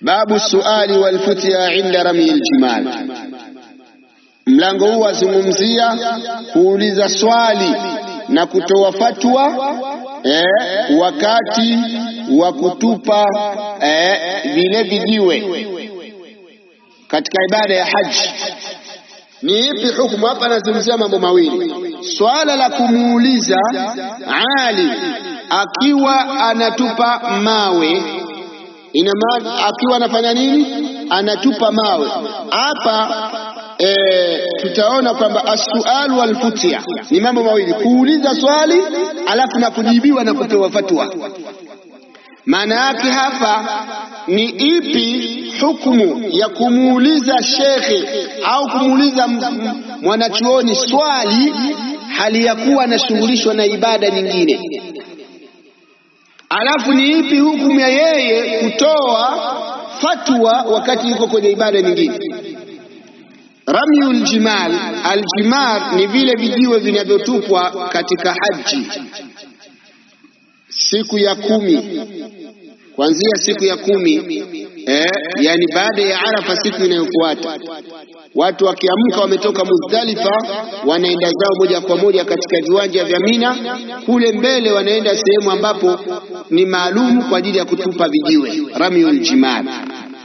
Babu suali wal futya inda rami aljimal. Mlango huu wazungumzia kuuliza swali na kutoa fatwa wakati wa kutupa vile vijiwe katika ibada ya haji. Ni ipi hukumu hapa? Anazungumzia mambo mawili. Swala la kumuuliza ali akiwa anatupa mawe, ina maana akiwa anafanya nini? Anatupa mawe. Hapa tutaona kwamba as-su'al wal futya ni mambo mawili: kuuliza swali alafu na kujibiwa na kupewa fatwa. Maana yake hapa ni ipi hukumu ya kumuuliza shekhe au kumuuliza mwanachuoni swali hali ya kuwa anashughulishwa na ibada nyingine, alafu ni ipi hukumu ya yeye kutoa fatwa wakati yuko kwenye ibada nyingine. Ramyul jimal, aljimar ni vile vijiwe vinavyotupwa katika haji siku ya 10, kuanzia siku ya 10, yani baada ya Arafa, siku inayofuata. Watu wakiamka wametoka Muzdalifa, wanaenda zao moja kwa moja katika viwanja vya Mina. Kule mbele wanaenda sehemu ambapo ni maalum kwa ajili ya kutupa vijiwe, ramyul jimal.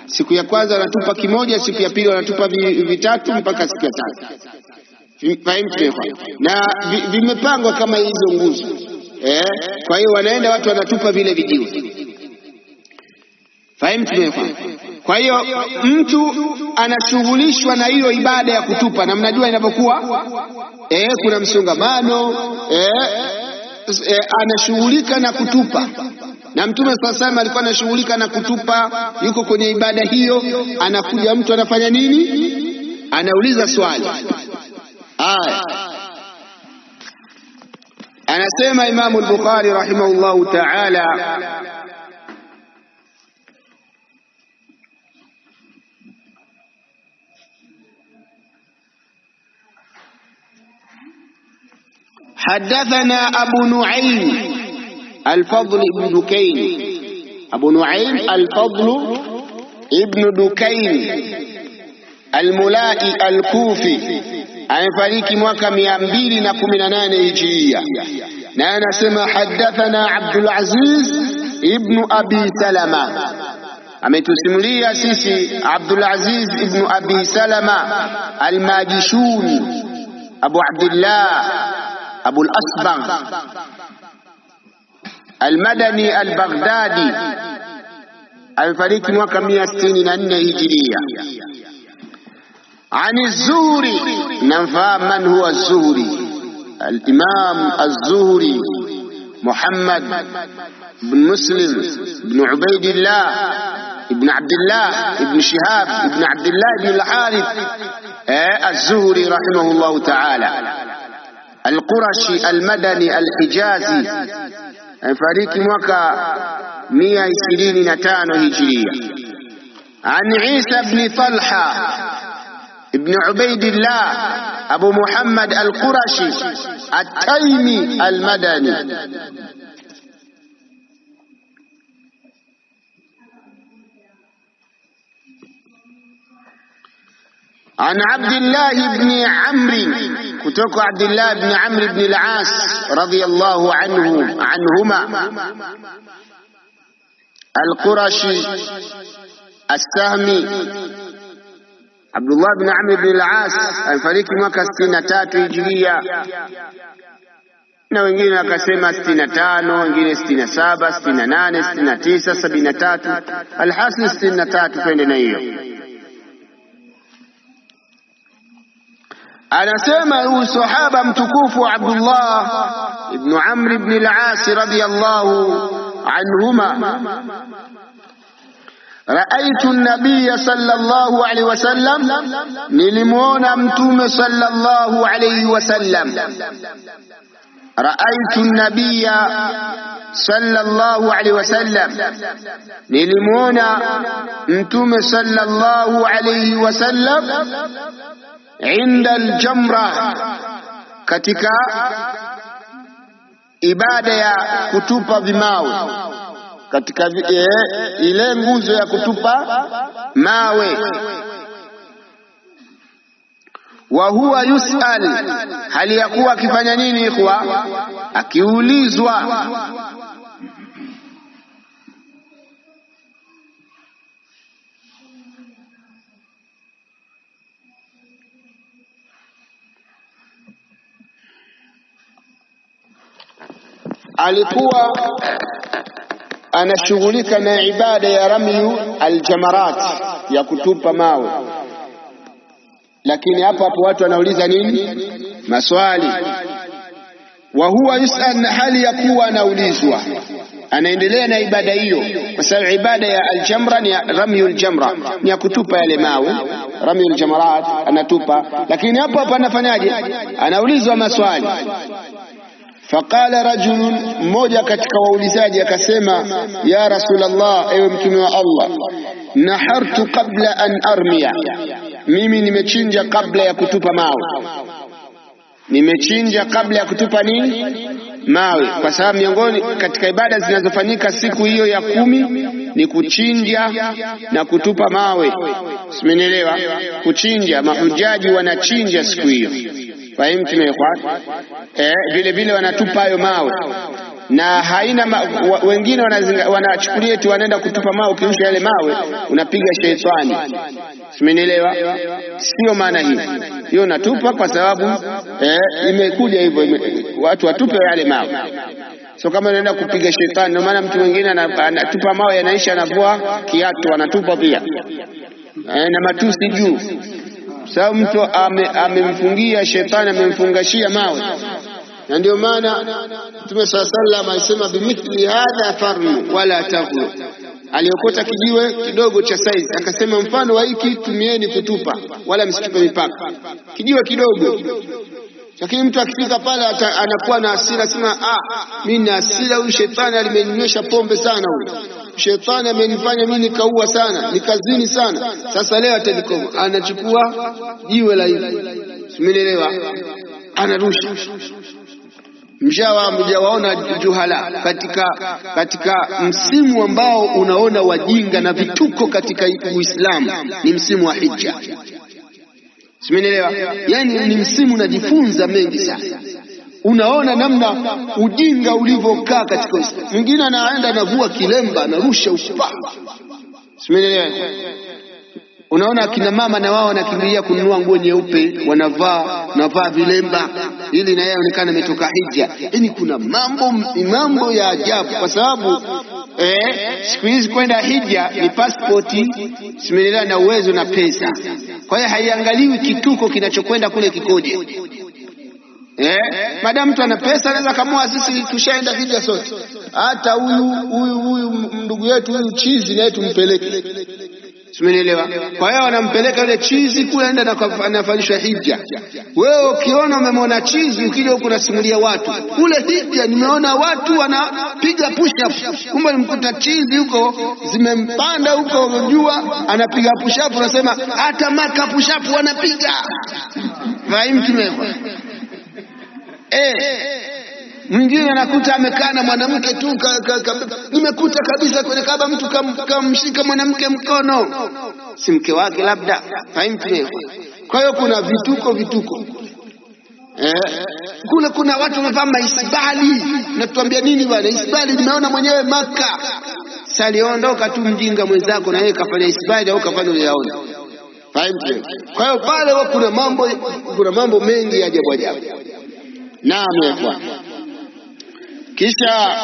Siku ya kwanza wanatupa kimoja, siku ya pili wanatupa vitatu, mpaka siku ya 3. Fahimu? Na vimepangwa kama hizo nguzo. Kwa hiyo wanaenda watu wanatupa vile vijiwe. Fahimu? Kwa hiyo mtu anashughulishwa na hiyo ibada ya kutupa, na mnajua inapokuwa kuna msongamano, anashughulika na kutupa. Na Mtume SAW alikuwa anashughulika na kutupa, yuko kwenye ibada hiyo. Anakuja mtu anafanya nini? Anauliza swali. Anasema Imam al-Bukhari rahimahullahu ta'ala, حدثنا أبو نعيم الفضل ابن دكين. أبو نعيم الفضل ابن دكين الملائي الكوفي amefariki mwaka 218 Hijria. Na anasema hadathana Abdul Aziz ibn Abi Salama, ametusimulia sisi Abdul Aziz ibn Abi Salama al-Majishuni Abu Abdullah Abu al-Asbagh al-Madani al-Baghdadi, amefariki mwaka 164 Hijria. عن الزهري، نفهم من هو الزهري؟ الإمام الزهري محمد بن مسلم بن عبيد الله ابن عبد الله ابن شهاب ابن عبد الله بن الحارث الزهري رحمه الله تعالى، القرشي المدني الحجازي، فريق موكا 125 هجرية. عن عيسى بن طلحة ابن عبيد الله أبو محمد القرشي التيمي المدني. عن عبد الله بن عمرو، كتوك عبد الله بن عمرو بن العاص رضي الله عنهما، القرشي السهمي. Abdullah bin Amr bin al-As alifariki mwaka 63 Hijria, na wengine wakasema 65, wengine 67, 68, 69, 73, alhasil 63, twende na hiyo. Anasema huyu sahaba mtukufu Abdullah ibn Amr ibn al-As radiyallahu anhuma, رأيت النبي صلى الله عليه وسلم، نلمونا متوم صلى الله عليه وسلم. رأيت النبي صلى الله عليه وسلم، نلمونا متوم صلى الله عليه وسلم عند الجمرة، katika ibada ya kutupa vimao. katika ile nguzo ya kutupa mawe. Wa huwa yus'al, hali ya kuwa akifanya nini ikhwa? Akiulizwa. Alikuwa anashughulika na ibada ya ramyu aljamarat, ya kutupa mawe. Lakini hapo hapo watu wanauliza nini? Maswali. Wa huwa yus'al, na hali ya kuwa anaulizwa, anaendelea na ibada hiyo, kwa sababu ibada ya aljamra ni ramyu aljamra, ni ya kutupa yale mawe, ramyu aljamarat anatupa. Lakini hapo hapo anafanyaje? Anaulizwa maswali. Faqala rajulun, mmoja katika waulizaji akasema, ya Rasulullah, ewe mtume wa Allah, nahartu qabla an armiya, mimi nimechinja kabla ya kutupa mawe. Nimechinja kabla ya kutupa nini? Mawe. Kwa sababu miongoni katika ibada zinazofanyika siku hiyo ya 10 ni kuchinja na kutupa mawe. Simenielewa? Kuchinja, mahujaji wanachinja siku hiyo. Fahimu tumekwa? Vile vile wanatupa hayo mawe. Na haina wengine wanachukulia tu wanaenda kutupa mawe, ukirusha yale mawe unapiga sheitani. Simenielewa? Sio maana hii. Hiyo natupa kwa sababu imekuja hivyo, watu watupe yale mawe. So kama unaenda kupiga sheitani, ndio maana mtu mwingine anatupa mawe yanaisha, anavua kiatu anatupa pia. Na matusi juu. Sababu mtu amemfungia shetani, amemfungashia mawe. Na ndio maana Mtume sallallahu alisema, bimithli hadha farnu wala taghlu, aliokota kijiwe kidogo cha size akasema, mfano wa hiki tumieni kutupa, wala msitupe mipaka. Kijiwe kidogo. Lakini mtu akifika pale anakuwa na hasira, sema mimi na hasira, huyu shetani alimeninywesha pombe sana, huyu shetani amenifanya mimi nikaua sana, nikazini sana, sasa leo atanikoma. Anachukua jiwe la hivi, umeelewa, anarusha. Mjawaona juhala katika msimu ambao unaona wajinga na vituko katika Uislamu, ni msimu wa hija. Umeelewa? Yani ni msimu unajifunza mengi sana. Unaona namna ujinga ulivyokaa katika Uislamu. Mwingine anaenda anavua kilemba, anarusha upa. Umeelewa? Unaona akina mama na wao wanakimbilia kununua nguo nyeupe, wanavaa vilemba ili na yeye aonekane ametoka hija. Yaani kuna mambo ya ajabu, kwa sababu siku hizi kwenda hija ni pasipoti, simelelewa na uwezo na pesa. Kwa hiyo haiangaliwi kituko kinachokwenda kule kikoje. Madamu mtu ana pesa anaweza kamua, sisi tushaenda hija sote. Hata huyu ndugu yetu huyu chizi naye tumpeleke. Simenelewa. Kwa hiyo wanampeleka yule chizi kule, aenda na anafanyishwa hija. Wewe ukiona umemwona chizi, ukija huko unasimulia watu, kule hija nimeona watu wanapiga push up, kumbe nimkuta chizi huko zimempanda huko, unajua anapiga push up, unasema hata Maka push up wanapiga. Fahimu tumeko. Mwingine anakuta amekaa na mwanamke tu, nimekuta kabisa kwenye Kaaba mtu kamshika mwanamke mkono, si mke wake labda. Fahimu tumeko. Kwa hiyo kuna vituko. Kule kuna watu wamevaa maisbali. Natuambia nini bwana? Isbali nimeona mwenyewe Maka. Saliondoka tu mjinga mwenzako na yeye kafanya isbali au kafanya uliyaona. Fahimu tumeko. Kwa hiyo pale kuna mambo mengi ya ajabu. Naam kwa. Kisha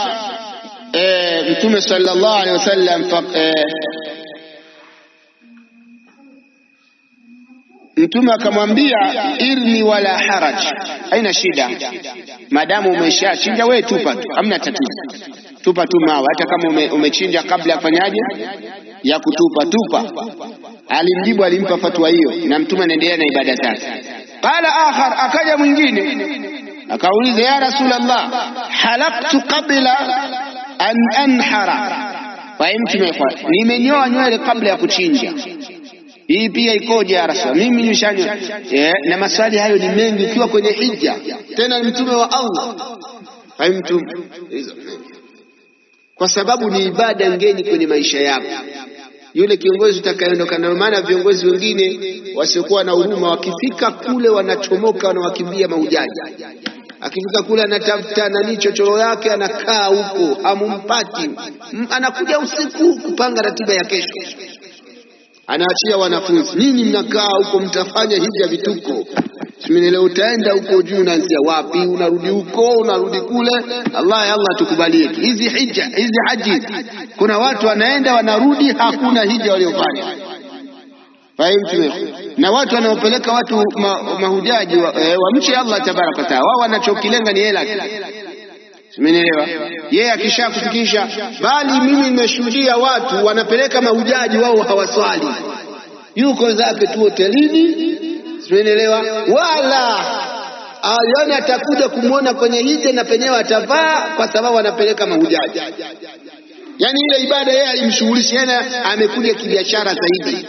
Mtume sallallahu alaihi wasallam Mtume akamwambia, irni wala haraj, haina shida, madamu umeshachinja wewe tupa tu, hamna tatizo, tupa tu mawe, hata kama umechinja kabla ya fanyaje ya kutupa. Alimjibu, alimpa fatwa hiyo, na Mtume anaendelea na ibada zake. Qala akhar, akaja mwingine akauliza, ya Rasulullah, halaqtu qabla an anhara, nimenyoa nywele kabla ya kuchinja, hii pia ikoje ya Rasul? Mimi nishanyoa. Na maswali hayo ni mengi ukiwa kwenye hija, tena ni Mtume wa Allah. Mtume kwa sababu ni ibada ngeni kwenye maisha yako. Yule kiongozi utakayeondoka na maana viongozi wengine wasiokuwa na huruma wakifika kule wanachomoka na wakimbia mahujaji. Akifika kule anatafuta nani chochoro yake, anakaa huko hamumpati, anakuja usiku kupanga ratiba ya kesho. Anaachia wanafunzi, nini mnakaa huko mtafanya hija vituko? Leo utaenda huko juu, unaanzia wapi? Unarudi huko, unarudi kule. Allah tukubalie hizi hija, hizi haji. Kuna watu wanaenda wanarudi, hakuna hija waliofanya. Fahimu? Na watu wanaopeleka watu mahujaji wamche Allah tabaraka taala, wao wanachokilenga ni hela tu. Umeelewa? Yeye akishakufikisha, bali mimi nimeshuhudia watu wanapeleka mahujaji wao hawaswali, yuko zake tu hotelini. Umeelewa? Wala ayoni atakuja kumuona kwenye hija na penyewe atavaa, kwa sababu anapeleka mahujaji. Yani ile ibada yeye alimshughulisha, yana amekuja kibiashara zaidi.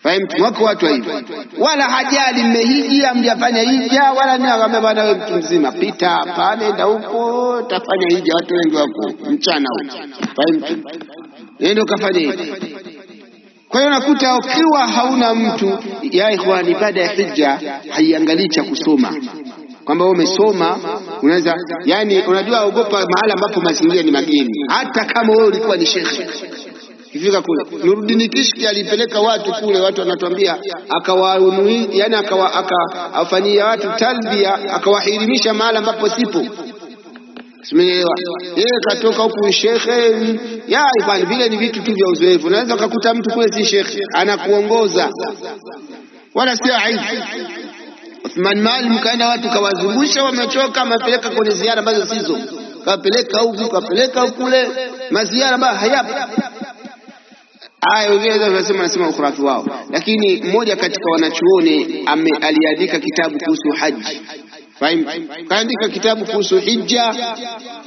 Fahimu? Wako watu hivyo, wala hajali mmehiji amjafanya hija wala ni akamwambia bwana wewe mtu mzima pita hapa nenda huko tafanya hija, watu wengi wako mchana huko. Fahimu? Ndio kafanya hija. Kwa hiyo nakuta ukiwa hauna mtu ya ikhwani, ibada ya hija haiangalii cha kusoma, kwamba wewe umesoma unaweza, yani unajua ogopa mahali ambapo mazingira ni mageni. Hata kama wewe ulikuwa ni shekhi, ifika kule Nuruddin Kishki alipeleka watu kule, watu wanatuambia akawaunui, yani akawafanyia watu talbia, akawahirimisha mahali ambapo sipo. Umeelewa? Yeye katoka huku shekhe ya ifanye vile, ni vitu tu vya uzoefu. Unaweza ukakuta mtu kule si shekhe anakuongoza, wala si aibu. Uthman Mali mkaenda watu kawazungusha, wamechoka, amepeleka kwenye ziara ambazo sizo, kapeleka huku kapeleka kule, maziara ambayo hayapo. Wengine wanasema ukhurafi wao, lakini mmoja katika wanachuoni aliandika kitabu kuhusu haji. Fahimu? Kaandika kitabu kuhusu hija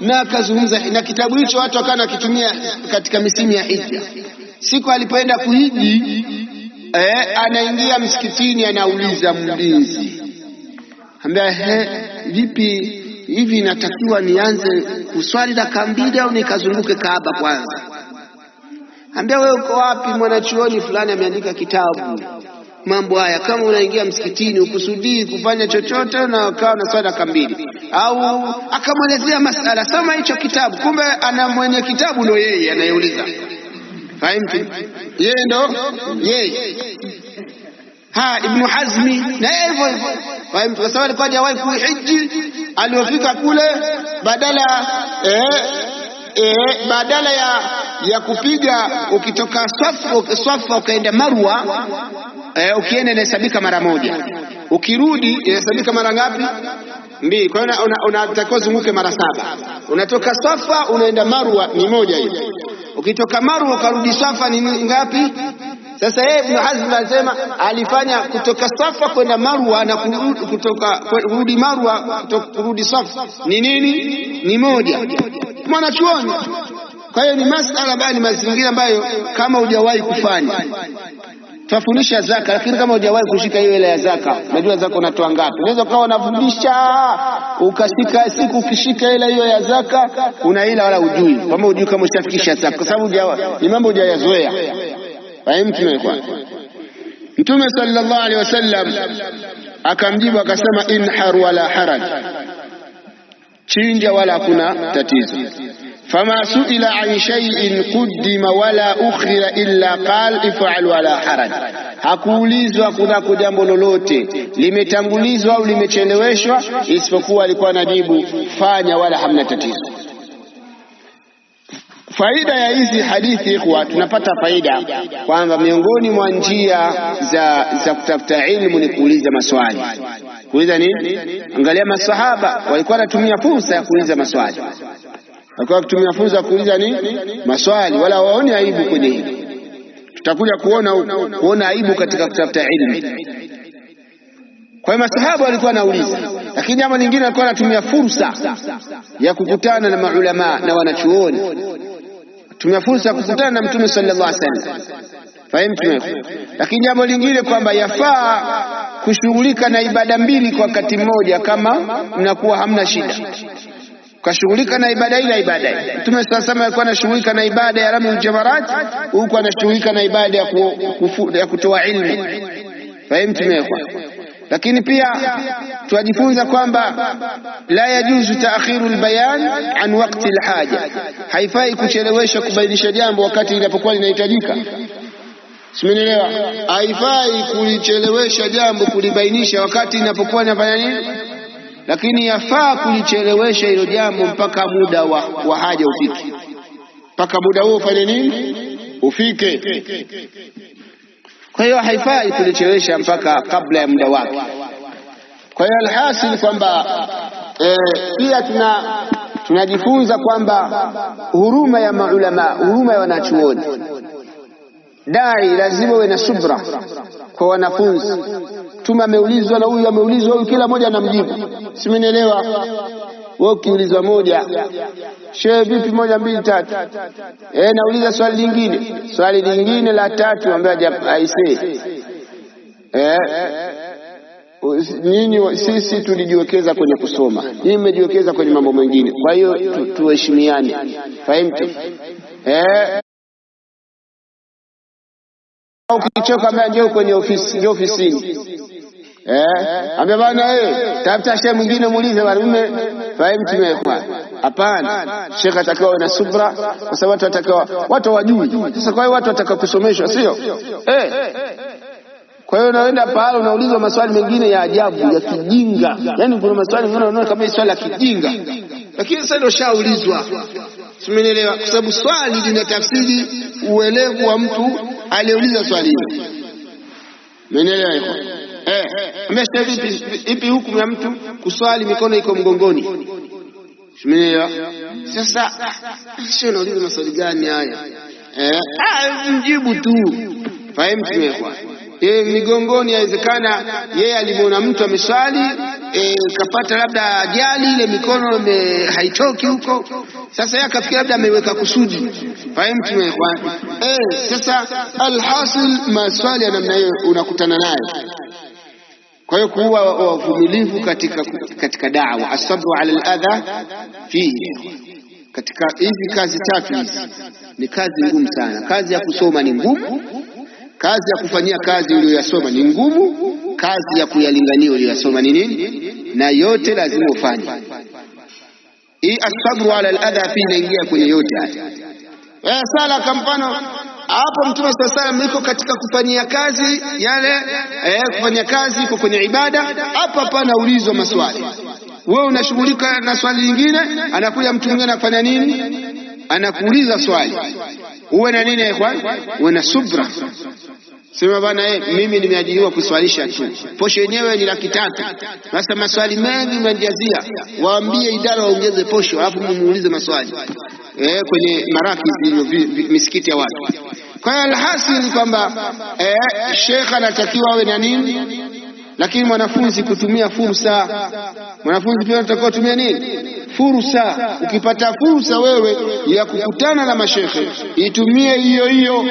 na akazungumza, na kitabu hicho watu wakana kitumia katika misimu ya hija. Siku alipoenda kuhiji, anaingia msikitini, anauliza mlinzi, ambia vipi hivi, natakiwa nianze kuswali raka mbili au nikazunguke Kaaba kwanza? Ambia wewe uko wapi? Mwanachuoni fulani ameandika kitabu mambo haya, kama unaingia msikitini ukusudii kufanya chochote na ukawa na swala kambili, au akamwelezea masala, soma hicho kitabu. Kumbe ana mwenye kitabu ndo yeye anayeuliza. Fahimu? Yeye ndo yeye. Ibn Hazmi na hivyo hivyo. Fahimu? Kwa sababu alikuwa hajawahi kuhiji, aliyofika kule badala ya kupiga ukitoka Swafa ukaenda Marwa, ukienda inahesabika mara moja, ukirudi inahesabika mara ngapi? Mbili. Kwa hiyo unatakiwa zunguke mara 7. Unatoka Swafa unaenda Marwa ni moja hiyo, ukitoka Marwa ukarudi Swafa ni ngapi? Sasa yeye Ibn Hazm anasema alifanya kutoka Swafa kwenda Marwa na kurudi Marwa kurudi Swafa ni nini? Ni moja. Mwanachuoni. Kwa hiyo ni masala ambayo ni mazingira ambayo kama hujawahi kufanya. Tufundisha zaka, lakini kama hujawahi kushika hiyo ile ya zaka, unajua zaka unatoa ngapi? Unaweza ukawa unafundisha ukashika siku, ukishika ile hiyo ya zaka unaila wala hujui, kama hujui kama ushafikisha zaka, kwa sababu ni mambo hujayazoea. Fahimu? Mtume sallallahu alaihi wasallam akamjibu akasema, inhar wala haraj, chinja wala hakuna tatizo. Fama suila an shay'in quddima wala ukhira illa qal if'al wala haraj, hakuulizwa kunako jambo lolote limetangulizwa au limecheleweshwa, isipokuwa alikuwa anajibu fanya wala hamna tatizo. Faida ya hizi hadithi ikhwa, tunapata faida kwamba miongoni mwa njia za kutafuta ilmu ni kuuliza maswali. Kuuliza nini? Angalia masahaba walikuwa wanatumia fursa ya kuuliza maswali. Walikuwa wakitumia fursa ya kuuliza nini? Maswali, wala waone aibu kwenye hili. Tutakuja kuona aibu katika kutafuta ilmu. Kwa hiyo masahaba walikuwa wanauliza, lakini jambo lingine walikuwa wanatumia fursa ya kukutana na maulama na wanachuoni. Tumia fursa ya kukutana na Mtume sallallahu alaihi wasallam. Fahimu? Lakini jambo lingine kwamba yafaa kushughulika na ibada mbili kwa wakati mmoja kama mnakuwa hamna shida. kashughulika na ibada ile ibada. Mtume SAW alikuwa anashughulika na ibada ya ramyul jamarat, huko anashughulika na ibada ya kutoa ilmu. Fahimu? Lakini pia tunajifunza kwamba la yajuzu ta'khiru albayan an waqti alhaja, haifai kuchelewesha kubainisha jambo wakati linapokuwa linahitajika. Simenielewa? Haifai kulichelewesha jambo kulibainisha wakati linapokuwa linafanya nini, lakini yafaa kulichelewesha hilo jambo mpaka muda wa haja ufike, mpaka muda huo ufanye nini, ufike. Kwa hiyo haifai kulichelewesha mpaka kabla ya muda wake. Kwa hiyo alhasil kwamba pia tunajifunza kwamba huruma ya maulama, huruma ya wanachuoni. Dai lazima uwe na subra kwa wanafunzi. Mtume ameulizwa na huyu ameulizwa, huyu kila mmoja anamjibu. Simenielewa? Wewe ukiulizwa moja, shehe vipi, 1 2 3, nauliza swali lingine la tatu ambaye aisee. Nyinyi sisi tulijiwekeza kwenye kusoma, nyinyi mmejiwekeza kwenye mambo mengine. Kwa hiyo tuheshimiane. Fahimu? Ukichoka mbona njoo kwenye ofisi, njoo ofisini. Ambia bana tafuta shehe mwingine muulize bana mimi. Fahimu tumekwa? Hapana, shehe atakiwa na subra kwa sababu watu watakiwa watu wajui. Sasa kwa hiyo watu wataka kusomeshwa, sio? Kwa hiyo unaenda pale unaulizwa maswali mengine ya ajabu ya kijinga. Yaani kuna maswali mengine unaona kama swali la kijinga, lakini sasa ndio shaulizwa. Simenielewa? Kwa sababu swali lina tafsiri uelevu wa mtu aliyeuliza swali hilo. Umeelewa hiyo? Ipi hukumu ya mtu kuswali mikono iko mgongoni? Umeelewa? Sasa sio nauliza maswali gani haya? Mjibu tu. Fahimu tumekwa? Migongoni yawezekana yeye alimuona mtu ameswali kapata labda ajali, ile mikono haitoki huko. Sasa yeye akafikia labda ameweka kusudi. Fahimu tumekwa? Sasa alhasil maswali ya namna hiyo unakutana naye. Kwa hiyo kuwa wavumilivu katika da'wa, asabru ala aladha fihi. Katika hizi kazi tatu hizi ni kazi ngumu sana. Kazi ya kusoma ni ngumu, kazi ya kufanyia kazi uliyosoma ni ngumu, kazi ya kuyalingania uliyosoma ni nini, na yote lazima ufanye. Hii asabru ala aladha fihi inaingia kwenye yote haya. Sala kwa mfano hapo Mtume SAW yuko katika kufanyia kazi yale, kufanya kazi iko kwenye ibada. Hapa anaulizwa maswali, wewe unashughulika na swali lingine, anakuja mtu mwingine anafanya nini, anakuuliza swali. Uwe na nini ikhwan? Uwe na subra. Sema bana mimi nimeajiriwa kuswalisha tu, posho yenyewe ni 300. Sasa maswali mengi mnajazia, waambie idara waongeze posho alafu muulize maswali kwenye marakizi misikiti ya watu. Kwa hiyo alhasil kwamba sheikh anatakiwa awe na nini, lakini mwanafunzi kutumia fursa. Mwanafunzi pia anatakiwa kutumia nini? Fursa. Ukipata fursa wewe ya kukutana na mashekhe, itumie hiyo.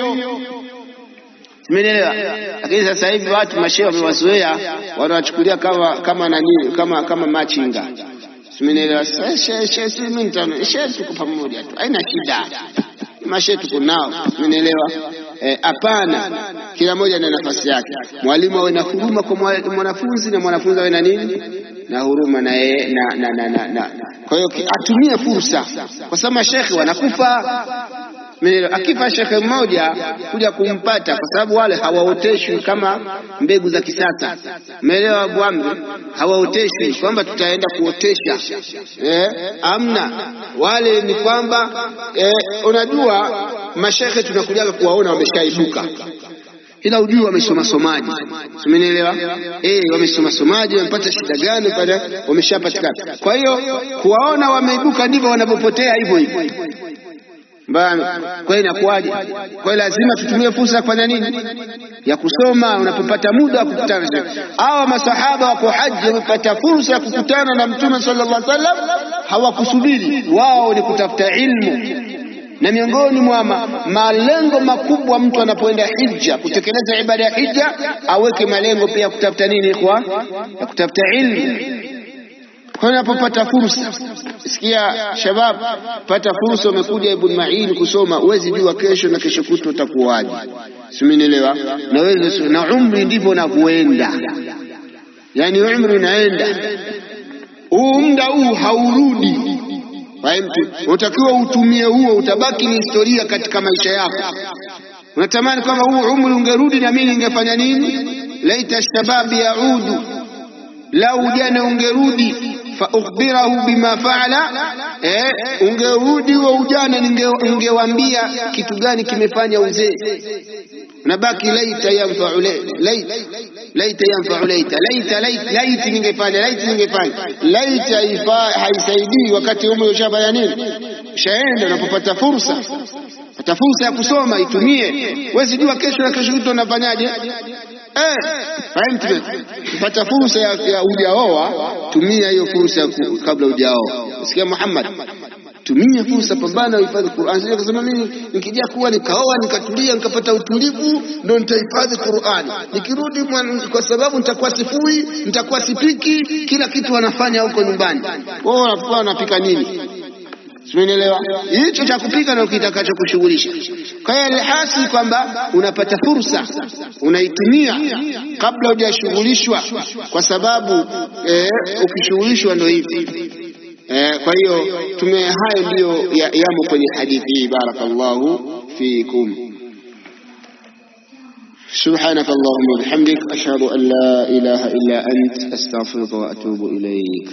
Umeelewa? Lakini sasa hivi watu mashehe wamewazoea, wanawachukulia kama nani, kama machinga. Umeelewa? Shehe mimi nitano, shehe tuko pamoja tu, haina shida. Mashehe tuko nao. Umeelewa? Hapana, kila mmoja na nafasi yake. Mwalimu awe na huruma kwa mwanafunzi na mwanafunzi awe na nini, na huruma na yeye na. Kwa hiyo atumie fursa, kwa sababu mashekhe wanakufa. Akifa shekhe mmoja kuja kumpata, kwa sababu wale hawaoteshwi kama mbegu za kisasa. Umeelewa Abu Amri? Hawaoteshwi kwamba tutaenda kuotesha. Amna, wale ni kwamba unajua mashekhe tunakujaga kuwaona wameshaibuka, ila ujui wamesoma somaji. Umeelewa? Wamesoma somaji, wamepata shida gani pale, wameshapatikana. Kwa hiyo kuwaona wameibuka ndivyo wanapopotea hivyo. Bana, kwa hiyo inakuaje? Kwa hiyo lazima tutumie fursa kufanya nini? Ya kusoma. Unapopata muda wa kukutana hawa masahaba wako haji, wamepata fursa ya kukutana na Mtume sallallahu alaihi wasallam, hawakusubiri, wao ni kutafuta ilmu. Na miongoni mwa malengo makubwa mtu anapoenda hija, kutekeleza ibada ya hija, aweke malengo pia kutafuta nini ya kutafuta ilmu. Kwa unapopata fursa, sikia shabab, pata fursa, umekuja Ibn Ma'in kusoma, uwezi jua kesho na kesho kutwa utakuwaje. Simenielewa? Na wewe na umri ndivyo unavyoenda. Yani umri unaenda. Muda huu haurudi. Unatakiwa utumie huo, utabaki ni historia katika maisha yako. Unatamani kama huu umri ungerudi na mimi ningefanya nini? Laita shababi yaudu, lau ujana ungerudi, fa ukhbirahu bima faala, ungerudi wa ujana ningewaambia kitu gani kimefanya uzee. Unabaki laita yanfa'u laita yanfa'u laita ningefanya laita haisaidii wakati umri ushabaya nini, shaenda. Unapopata fursa, pata fursa ya kusoma, itumie. Wewe jua kesho na kesho kutwa unafanyaje. Fahamu, pata fursa ya hujaoa, tumia hiyo fursa kabla hujaoa. Sikia Muhammad, tumia fursa, pambana uhifadhi Qur'an. Sio kusema mimi nikija kuwa nikaoa nikatulia nikapata utulivu ndio nitahifadhi Qur'an, nikirudi kwa sababu nitakuwa sifui, nitakuwa sipiki, kila kitu wanafanya huko nyumbani. Wao wanapika nini? Simenielewa? Hicho cha kupika na kitakacho kushughulisha. Kwa hiyo alhasi kwamba unapata fursa, unaitumia kabla hujashughulishwa, kwa sababu ukishughulishwa ndio hivi. Kwa hiyo hayo ndio yamo kwenye hadithi hii. Barakallahu fikum. Subhanaka Allahumma bihamdik, ashhadu an la ilaha illa ant, astaghfiruka wa atubu ilayk.